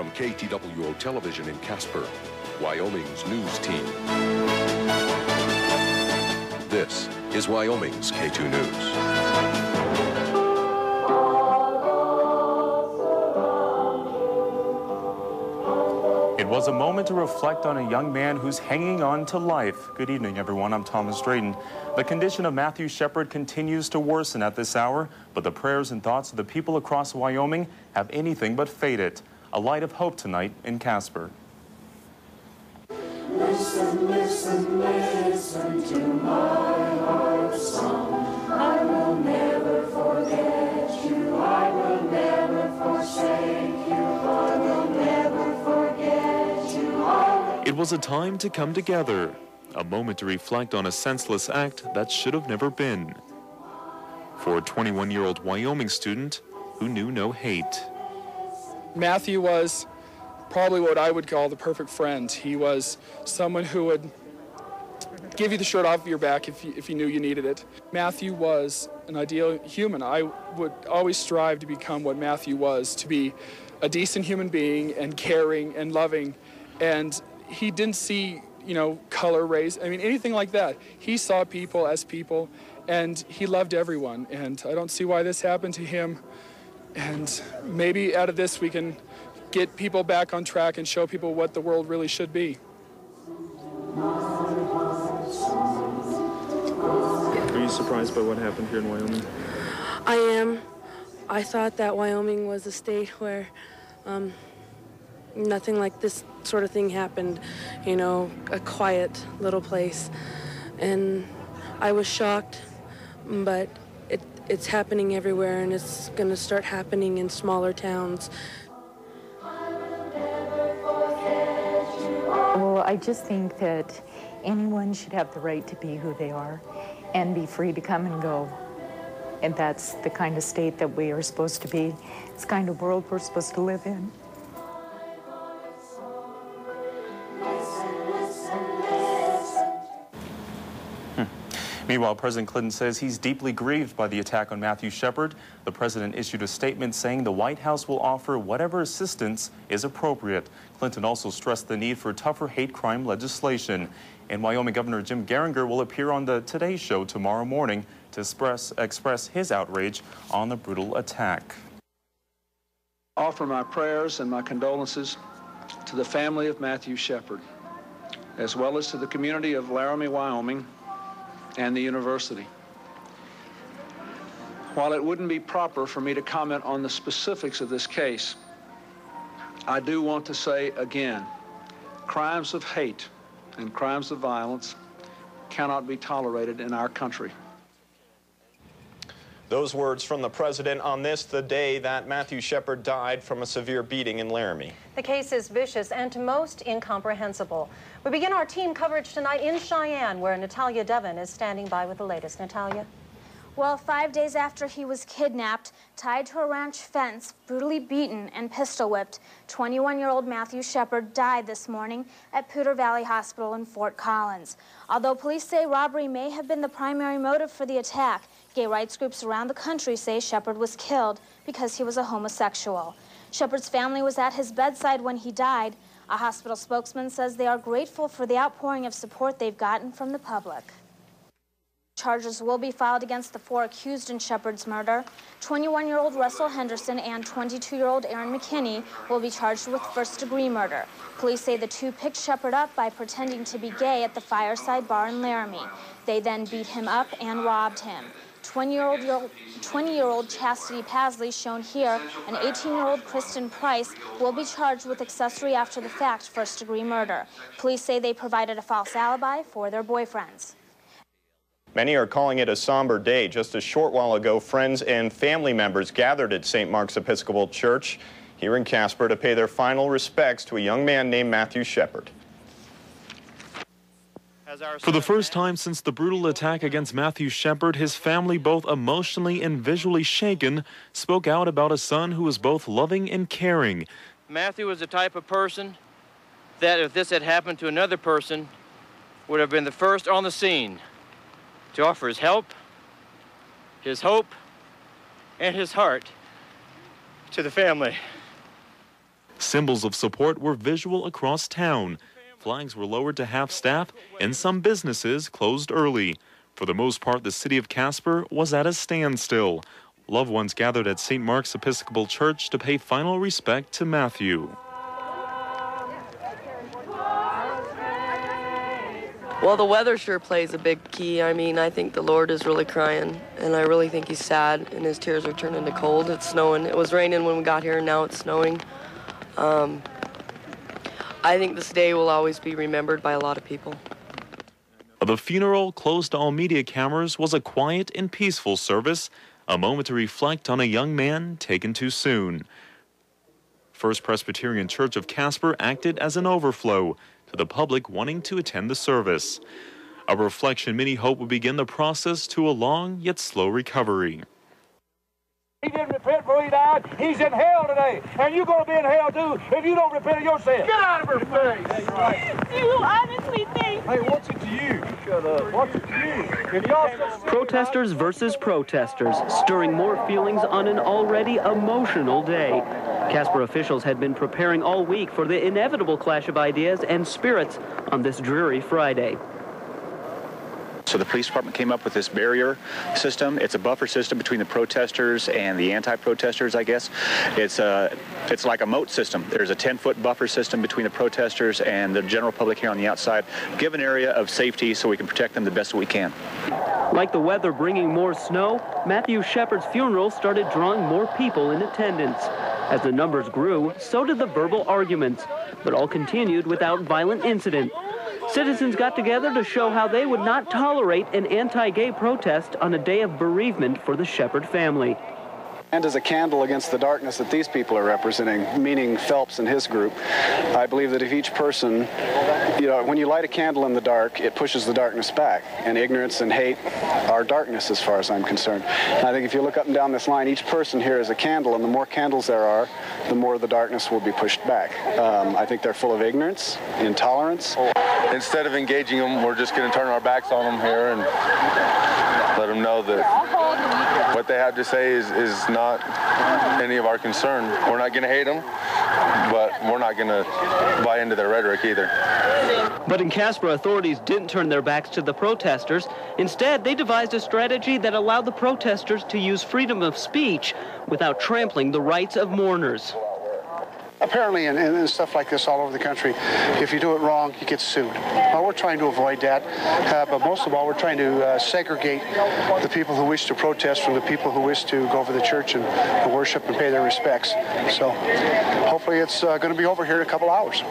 From KTWO Television in Casper, Wyoming's news team. This is Wyoming's K2 News. It was a moment to reflect on a young man who's hanging on to life. Good evening, everyone. I'm Thomas Drayton. The condition of Matthew Shepard continues to worsen at this hour, but the prayers and thoughts of the people across Wyoming have anything but faded. A light of hope tonight in Casper. Listen, listen, listen to my heart's song. I will never forget you. I will never forsake you. I will never forget you. It was a time to come together, a moment to reflect on a senseless act that should have never been. For a 21-year-old Wyoming student who knew no hate. Matthew was probably what I would call the perfect friend. He was someone who would give you the shirt off of your back if you knew you needed it. Matthew was an ideal human. I would always strive to become what Matthew was, to be a decent human being and caring and loving. And he didn't see, color, race, anything like that. He saw people as people, and he loved everyone. And I don't see why this happened to him. And maybe out of this we can get people back on track and show people what the world really should be. Are you surprised by what happened here in Wyoming? I am. I thought that Wyoming was a state where nothing like this sort of thing happened, a quiet little place. And I was shocked, but it's happening everywhere, and it's going to start happening in smaller towns. Well, I just think that anyone should have the right to be who they are and be free to come and go. And that's the kind of state that we are supposed to be. It's the kind of world we're supposed to live in. Meanwhile, President Clinton says he's deeply grieved by the attack on Matthew Shepard. The president issued a statement saying the White House will offer whatever assistance is appropriate. Clinton also stressed the need for tougher hate crime legislation. And Wyoming Governor Jim Geringer will appear on the Today Show tomorrow morning to express his outrage on the brutal attack. I offer my prayers and my condolences to the family of Matthew Shepard, as well as to the community of Laramie, Wyoming, and the university. While it wouldn't be proper for me to comment on the specifics of this case, I do want to say again, crimes of hate and crimes of violence cannot be tolerated in our country. Those words from the president on this, the day that Matthew Shepard died from a severe beating in Laramie. The case is vicious and to most incomprehensible. We begin our team coverage tonight in Cheyenne, where Natalia Devon is standing by with the latest. Natalia? Well, 5 days after he was kidnapped, tied to a ranch fence, brutally beaten, and pistol-whipped, 21-year-old Matthew Shepard died this morning at Poudre Valley Hospital in Fort Collins. Although police say robbery may have been the primary motive for the attack, gay rights groups around the country say Shepard was killed because he was a homosexual. Shepard's family was at his bedside when he died. A hospital spokesman says they are grateful for the outpouring of support they've gotten from the public. Charges will be filed against the 4 accused in Shepard's murder. 21-year-old Russell Henderson and 22-year-old Aaron McKinney will be charged with first-degree murder. Police say the two picked Shepard up by pretending to be gay at the Fireside Bar in Laramie. They then beat him up and robbed him. 20-year-old Chastity Pasley, shown here, and 18-year-old Kristen Price will be charged with accessory after the fact first-degree murder. Police say they provided a false alibi for their boyfriends. Many are calling it a somber day. Just a short while ago, friends and family members gathered at St. Mark's Episcopal Church here in Casper to pay their final respects to a young man named Matthew Shepard. For the first time since the brutal attack against Matthew Shepard, his family, both emotionally and visually shaken, spoke out about a son who was both loving and caring. Matthew was the type of person that if this had happened to another person, would have been the first on the scene to offer his help, his hope, and his heart to the family. Symbols of support were visual across town. Flags were lowered to half-staff, and some businesses closed early. For the most part, the city of Casper was at a standstill. Loved ones gathered at St. Mark's Episcopal Church to pay final respect to Matthew. Well, the weather sure plays a big key. I mean, I think the Lord is really crying, and I really think he's sad, and his tears are turning to cold. It's snowing. It was raining when we got here, and now it's snowing. I think this day will always be remembered by a lot of people. The funeral, closed to all media cameras, was a quiet and peaceful service, a moment to reflect on a young man taken too soon. First Presbyterian Church of Casper acted as an overflow to the public wanting to attend the service. A reflection many hope would begin the process to a long yet slow recovery. He didn't repent before he died. He's in hell today. And you're going to be in hell too if you don't repent of your sin. Get out of her face. You honestly think. Hey, what's it to you? Shut up. What's it to you? If y'all Protesters versus protesters, stirring more feelings on an already emotional day. Casper officials had been preparing all week for the inevitable clash of ideas and spirits on this dreary Friday. So the police department came up with this barrier system. It's a buffer system between the protesters and the anti-protesters, I guess. It's like a moat system. There's a 10-foot buffer system between the protesters and the general public here on the outside. Give an area of safety so we can protect them the best we can. Like the weather bringing more snow, Matthew Shepard's funeral started drawing more people in attendance. As the numbers grew, so did the verbal arguments, but all continued without violent incident. Citizens got together to show how they would not tolerate an anti-gay protest on a day of bereavement for the Shepard family. And as a candle against the darkness that these people are representing, meaning Phelps and his group, I believe that if each person, when you light a candle in the dark, it pushes the darkness back. And ignorance and hate are darkness as far as I'm concerned. And I think if you look up and down this line, each person here is a candle, and the more candles there are, the more the darkness will be pushed back. I think they're full of ignorance, intolerance. Instead of engaging them, we're just going to turn our backs on them here and let them know that what they have to say is not any of our concern. We're not going to hate them, but we're not going to buy into their rhetoric either. But in Casper, authorities didn't turn their backs to the protesters. Instead, they devised a strategy that allowed the protesters to use freedom of speech without trampling the rights of mourners. Apparently, in stuff like this all over the country, if you do it wrong, you get sued. Well, we're trying to avoid that, but most of all, we're trying to segregate the people who wish to protest from the people who wish to go over the church and worship and pay their respects. So hopefully it's going to be over here in a couple hours.